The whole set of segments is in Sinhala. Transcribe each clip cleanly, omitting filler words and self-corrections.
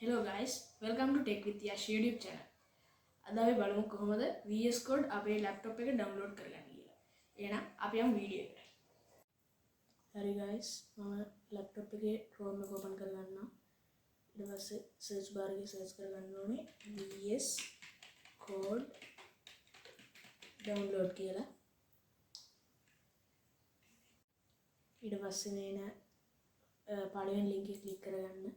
Hello guys, welcome to Tech with Yash YouTube channel. අද අපි බලමු කොහොමද VS Code අපේ laptop එකේ download කරගන්න කියලා. එහෙනම් අපි යමු වීඩියෝ එකට. හරි guys, මම laptop එකේ Chrome එක open කරගන්නවා. ඊට පස්සේ search bar එකේ search කරගන්න ඕනේ VS Code download කියලා. ඊට පස්සේ මේන පළවෙනි link එක click කරගන්න.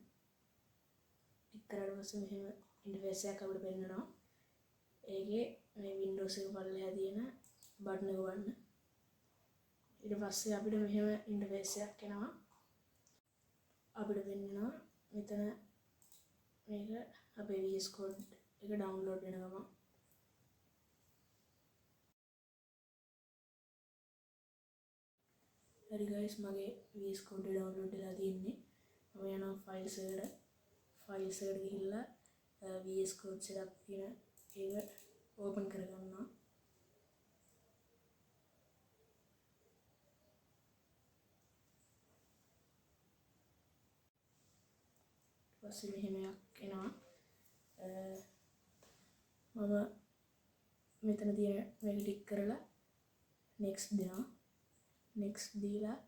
කරලා පස්සේ මෙහෙම ඉන්ටර්ෆේස් එකක් අපිට පෙන්නනවා. ඒකේ මේ Windows එක පල්ලෙහා තියෙන බටන් එක වන්න. ඊට පස්සේ අපිට මෙහෙම ඉන්ටර්ෆේස් එකක් එනවා. අපිට පෙන්නනවා මෙතන මේක අපේ VS Code එක ඩවුන්ලෝඩ් වෙන ගමන්. හරි guys, මගේ VS Code එක ඩවුන්ලෝඩ් වෙලා තියෙන්නේ. මම යනවා files එකට. files එකට ගිහිල්ලා VS Code setup කියන ඒක open කරගන්නවා. ඊට පස්සේ මෙහෙම එකක් එනවා. මම මෙතන තියෙන මේක ටික් කරලා next දෙනවා. next දීලා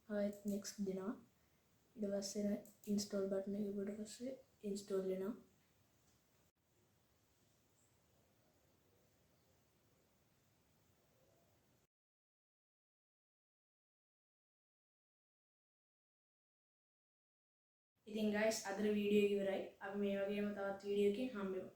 ආයෙත් next දෙනවා. ඊට පස්සේ install button එක ගොඩ පස්සේ install වෙනවා. ඉතින් guys, අද වීඩියෝ එක ඉවරයි. අපි මේ වගේම තවත් වීඩියෝ එකකින් හම්බෙමු.